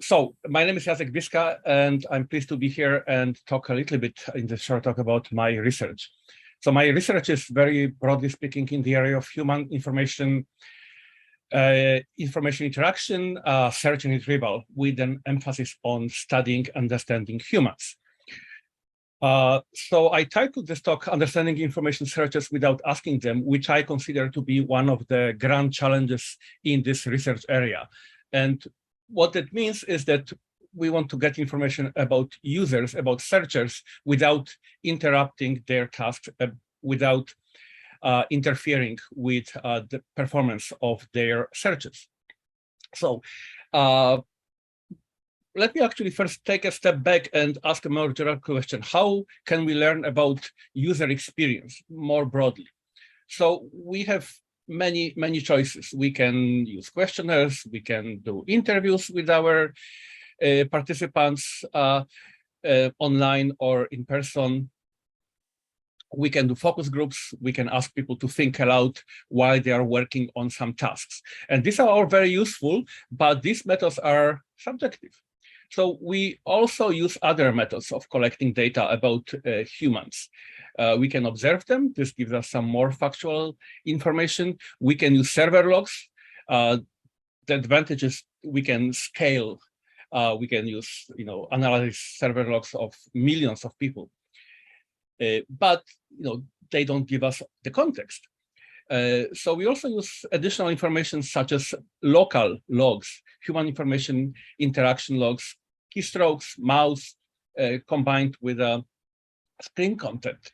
So my name is Jacek Gwizdka, and I'm pleased to be here and talk a little bit in this short talk about my research. So my research is very broadly speaking in the area of human information, information interaction, search and retrieval, with an emphasis on studying, understanding humans. So I titled this talk, Understanding Information Searches Without Asking Them, which I consider to be one of the grand challenges in this research area. And what that means is that we want to get information about users, about searchers, without interrupting their tasks, without interfering with the performance of their searches. So let me actually first take a step back and ask a more general question. How can we learn about user experience more broadly? So we have many choices. We can use questionnaires, we can do interviews with our participants online or in person. We can do focus groups, we can ask people to think aloud while they are working on some tasks. And these are all very useful, but these methods are subjective. So we also use other methods of collecting data about humans. We can observe them. This gives us some more factual information. We can use server logs. The advantage is we can scale. We can use, analyze server logs of millions of people. But they don't give us the context. So we also use additional information such as local logs, human information interaction logs, keystrokes, mouse, combined with screen content.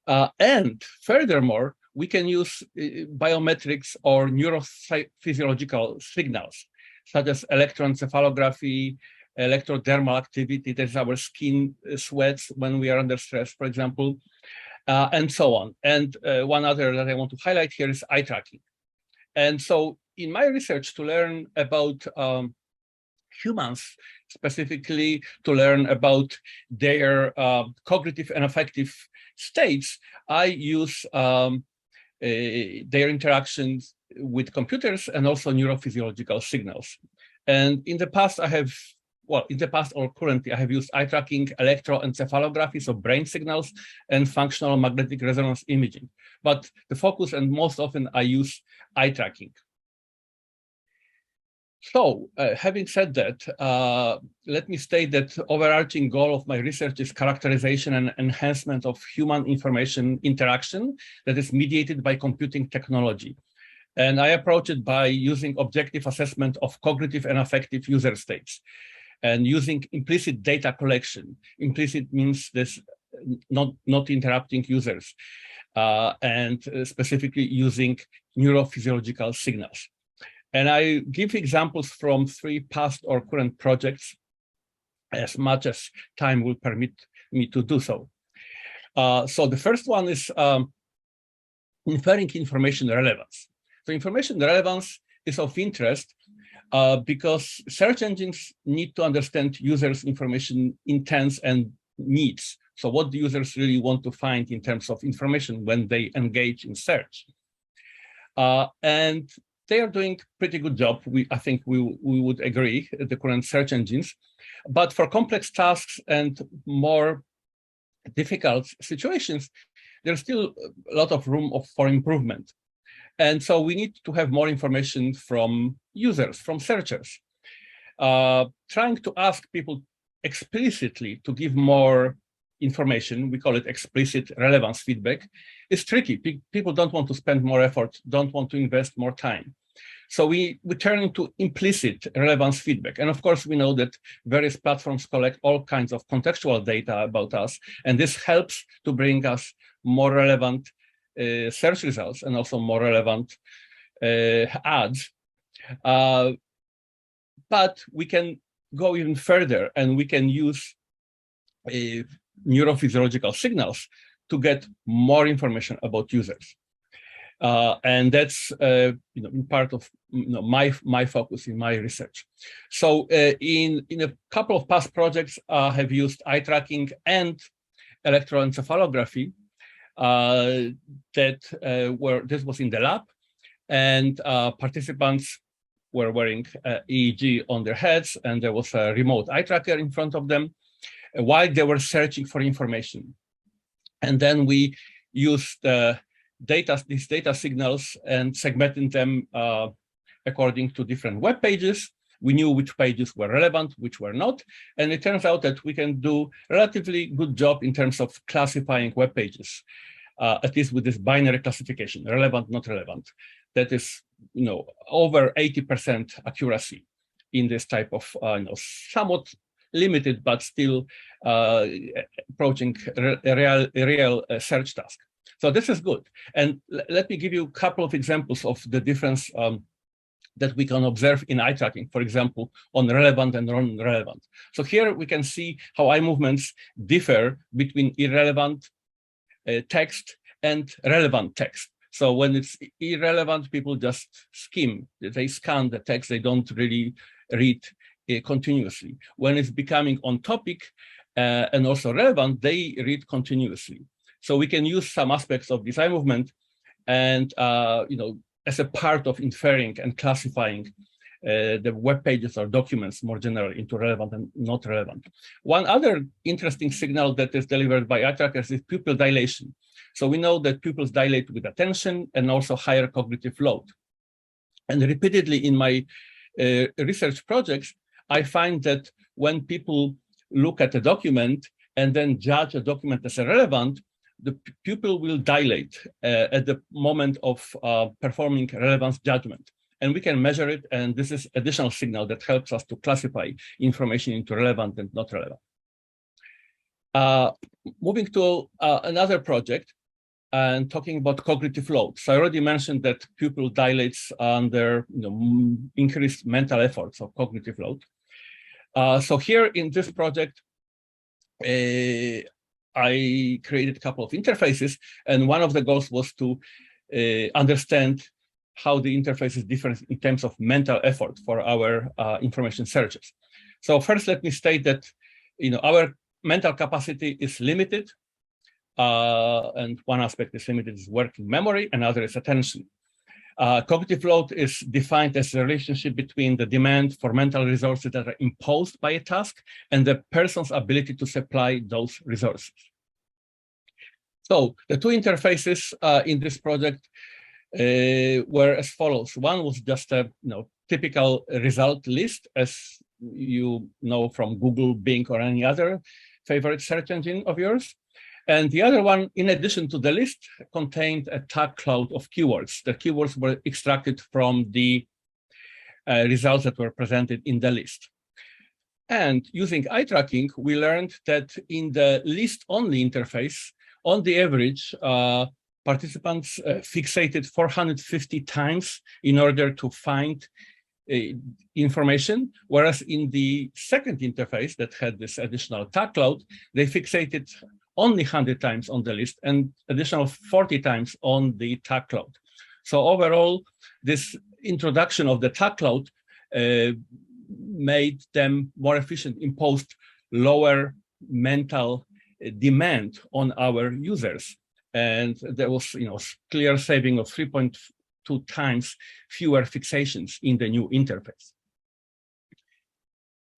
And furthermore, we can use biometrics or neurophysiological signals, such as electroencephalography, electrodermal activity, that is our skin sweats when we are under stress, for example, and so on. And one other that I want to highlight here is eye tracking. And so in my research to learn about humans, specifically to learn about their cognitive and affective states, I use their interactions with computers and also neurophysiological signals. And in the past, or currently, I have used eye tracking, electroencephalography, so brain signals, and functional magnetic resonance imaging. But the focus, and most often, I use eye tracking. So, having said that, let me state that overarching goal of my research is characterization and enhancement of human information interaction that is mediated by computing technology. And I approach it by using objective assessment of cognitive and affective user states, and using implicit data collection. Implicit means this not interrupting users, and specifically using neurophysiological signals. And I give examples from 3 past or current projects, as much as time will permit me to do so. So the first one is inferring information relevance. So information relevance is of interest because search engines need to understand users' information intents and needs. So what the users really want to find in terms of information when they engage in search. And they are doing a pretty good job. I think we would agree, the current search engines. But for complex tasks and more difficult situations, there's still a lot of room for improvement. And so we need to have more information from users, from searchers. Trying to ask people explicitly to give more information, we call it explicit relevance feedback, is tricky. People don't want to spend more effort, don't want to invest more time. So we turn to implicit relevance feedback. And of course, we know that various platforms collect all kinds of contextual data about us, and this helps to bring us more relevant search results and also more relevant ads. But we can go even further, and we can use neurophysiological signals to get more information about users. And that's in part of my focus in my research. So in a couple of past projects, I have used eye tracking and electroencephalography. This was in the lab, and participants were wearing EEG on their heads, and there was a remote eye tracker in front of them while they were searching for information. And then we used these data signals and segmenting them according to different web pages. We knew which pages were relevant, which were not. And it turns out that we can do a relatively good job in terms of classifying web pages, at least with this binary classification, relevant, not relevant. That is, over 80% accuracy in this type of, somewhat limited, but still approaching a real search task. So this is good. And let me give you a couple of examples of the difference that we can observe in eye tracking, for example, on relevant and non-relevant. So here we can see how eye movements differ between irrelevant text and relevant text. So when it's irrelevant, people just skim. They scan the text. They don't really read continuously. When it's becoming on topic and also relevant, they read continuously. So we can use some aspects of this eye movement and, as a part of inferring and classifying the web pages or documents more generally into relevant and not relevant. One other interesting signal that is delivered by eye trackers is pupil dilation. So we know that pupils dilate with attention and also higher cognitive load. And repeatedly in my research projects, I find that when people look at a document and then judge a document as irrelevant, the pupil will dilate at the moment of performing relevance judgment. And we can measure it, and this is additional signal that helps us to classify information into relevant and not relevant. Moving to another project and talking about cognitive load. So I already mentioned that pupil dilates under increased mental efforts of cognitive load. So here in this project, I created a couple of interfaces, and one of the goals was to understand how the interface is different in terms of mental effort for our information searches. So first, let me state that our mental capacity is limited, and one aspect is limited is working memory, another is attention. Cognitive load is defined as the relationship between the demand for mental resources that are imposed by a task and the person's ability to supply those resources. So the two interfaces in this project were as follows. One was just a typical result list, as you know from Google, Bing, or any other favorite search engine of yours. And the other one, in addition to the list, contained a tag cloud of keywords. The keywords were extracted from the results that were presented in the list. And using eye tracking, we learned that in the list-only interface, on the average, participants fixated 450 times in order to find information, whereas in the second interface that had this additional tag cloud, they fixated only 100 times on the list and additional 40 times on the tag cloud. So overall, this introduction of the tag cloud made them more efficient, imposed lower mental demand on our users. And there was clear saving of 3.2 times fewer fixations in the new interface.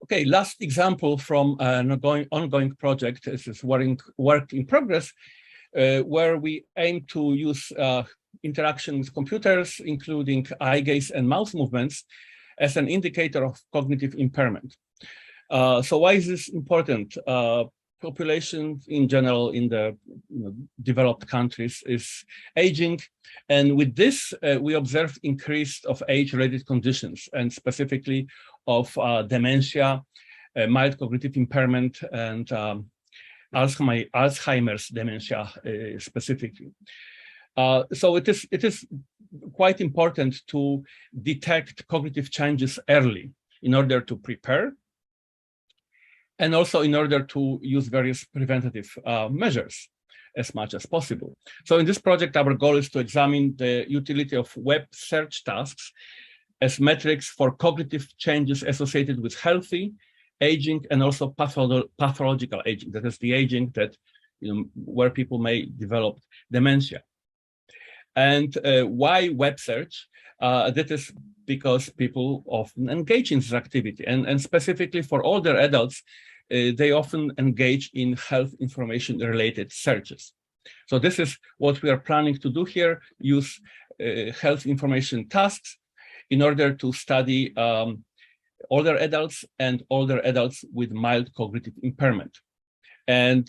Okay, last example from an ongoing project. This is work in progress, where we aim to use interaction with computers, including eye gaze and mouse movements, as an indicator of cognitive impairment. So why is this important? Population in general in the developed countries is aging, and with this we observed increase of age-related conditions, and specifically of dementia, mild cognitive impairment, and Alzheimer's dementia specifically. So it is quite important to detect cognitive changes early in order to prepare, and also in order to use various preventative measures as much as possible. So in this project, our goal is to examine the utility of web search tasks as metrics for cognitive changes associated with healthy aging and also pathological aging. That is the aging that where people may develop dementia. And why web search? That is because people often engage in this activity. And specifically for older adults, they often engage in health information related searches. So this is what we are planning to do here, use health information tasks in order to study older adults and older adults with mild cognitive impairment, and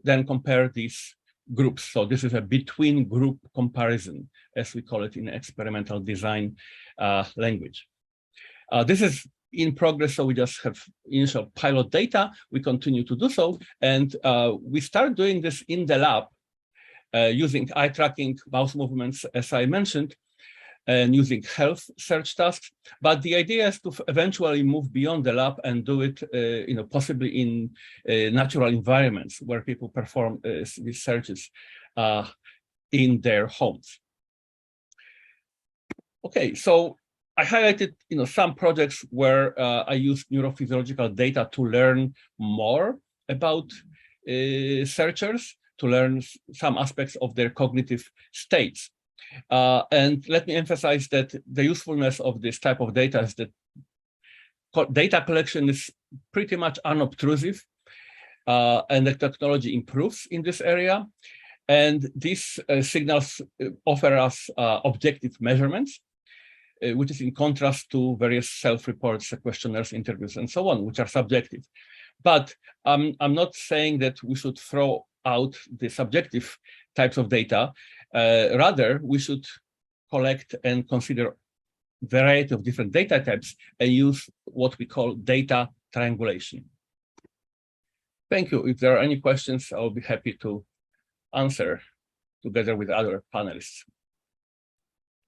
then compare these groups. So this is a between group comparison, as we call it in experimental design language. This is in progress, so we just have initial pilot data. We continue to do so, and we start doing this in the lab using eye tracking, mouse movements, as I mentioned, and using health search tasks. But the idea is to eventually move beyond the lab and do it, possibly in natural environments where people perform these searches in their homes. Okay, so I highlighted, some projects where I used neurophysiological data to learn more about searchers, to learn some aspects of their cognitive states. And let me emphasize that the usefulness of this type of data is that data collection is pretty much unobtrusive, and the technology improves in this area. And these signals offer us objective measurements, which is in contrast to various self-reports, questionnaires, interviews, and so on, which are subjective. But I'm not saying that we should throw out the subjective types of data. Rather, we should collect and consider a variety of different data types and use what we call data triangulation. Thank you. If there are any questions, I'll be happy to answer together with other panelists.